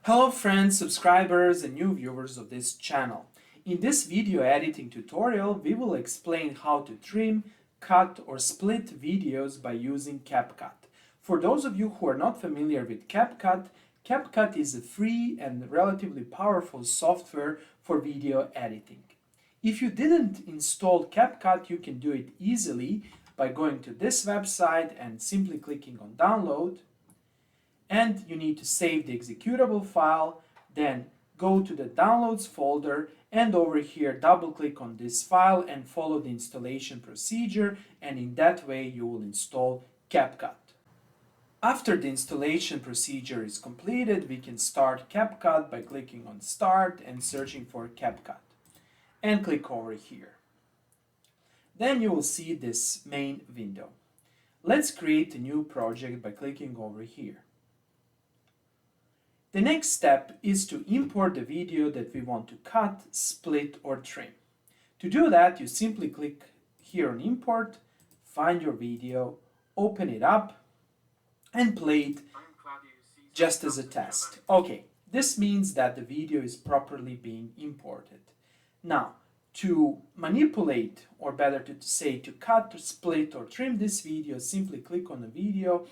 Hello friends, subscribers and new viewers of this channel. In this video editing tutorial, we will explain how to trim, cut or split videos by using CapCut. For those of you who are not familiar with CapCut, CapCut is a free and relatively powerful software for video editing. If you didn't install CapCut, you can do it easily by going to this website and simply clicking on download. And you need to save the executable file, then go to the downloads folder and over here double click on this file and follow the installation procedure, and in that way you will install CapCut. After the installation procedure is completed, we can start CapCut by clicking on Start and searching for CapCut and click over here. Then you will see this main window. Let's create a new project by clicking over here. The next step is to import the video that we want to cut, split or trim. To do that, you simply click here on Import, find your video, open it up and play it just as a test. Okay, this means that the video is properly being imported. Now, to manipulate, or better to say to cut, to split or trim this video, simply click on the video,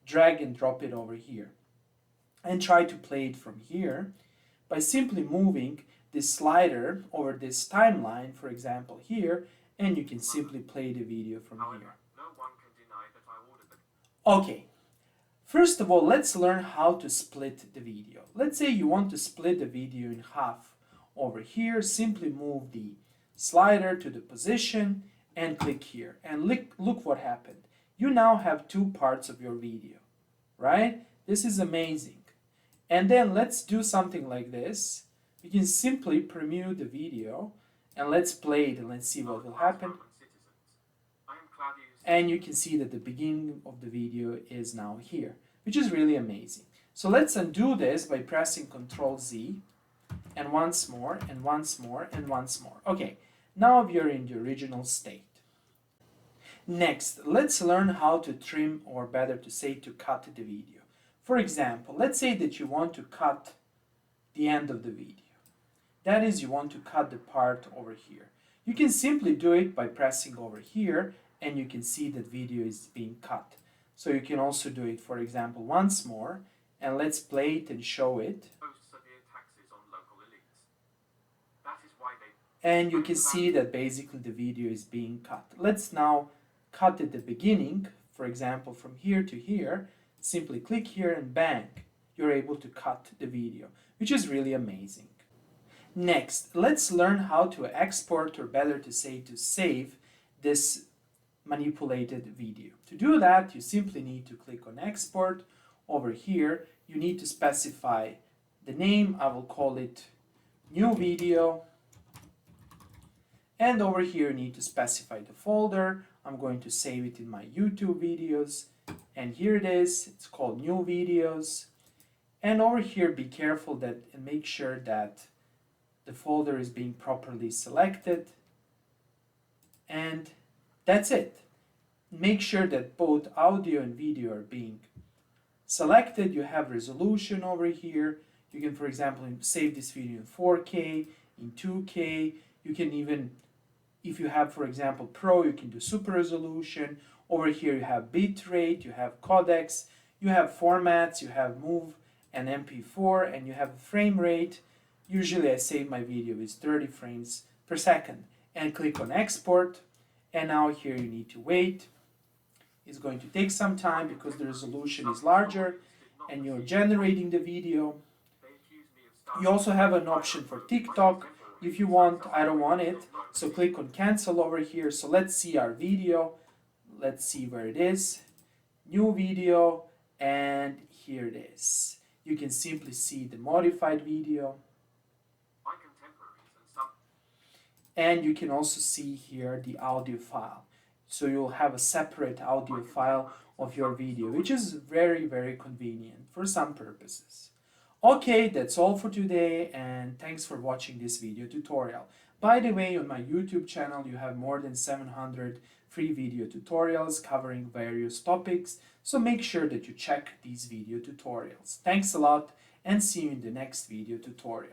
drag and drop it over here. And try to play it from here by simply moving this slider over this timeline, for example here, and you can simply play the video from here. Okay, first of all, let's learn how to split the video. Let's say you want to split the video in half. Over here, simply move the slider to the position and click here. And look what happened. You now have two parts of your video, right? This is amazing. And then let's do something like this. We can simply preview the video and let's play it and let's see what will happen. And you can see that the beginning of the video is now here, which is really amazing. So let's undo this by pressing Ctrl Z and once more and once more and once more. Okay, now we are in the original state. Next, let's learn how to trim, or better to say to cut the video. For example, let's say that you want to cut the end of the video. That is, you want to cut the part over here. You can simply do it by pressing over here and you can see that video is being cut. So you can also do it, for example, once more, and let's play it and show it. And you can see that basically the video is being cut. Let's now cut at the beginning, for example, from here to here. Simply click here and bang, you're able to cut the video, which is really amazing. Next, let's learn how to export, or better to say to save, this manipulated video. To do that, you simply need to click on Export. Over here, you need to specify the name. I will call it New Video. And over here, you need to specify the folder. I'm going to save it in my YouTube videos. And here it is, it's called New Videos. And over here, be careful that and make sure that the folder is being properly selected. And that's it. Make sure that both audio and video are being selected. You have resolution over here. You can, for example, save this video in 4K, in 2K. You can even, if you have, for example, Pro, you can do super resolution. Over here you have bit rate, you have codecs, you have formats, you have MOV and MP4, and you have frame rate. Usually I save my video with 30 frames per second. And click on Export. And now here you need to wait. It's going to take some time because the resolution is larger and you're generating the video. You also have an option for TikTok if you want. I don't want it, so click on Cancel over here. So let's see our video. Let's see where it is. New Video, and here it is. You can simply see the modified video. And you can also see here the audio file. So you'll have a separate audio file of your video, which is very, very convenient for some purposes. Okay, that's all for today, and thanks for watching this video tutorial. By the way, on my YouTube channel you have more than 700 free video tutorials covering various topics, so make sure that you check these video tutorials. Thanks a lot and see you in the next video tutorial.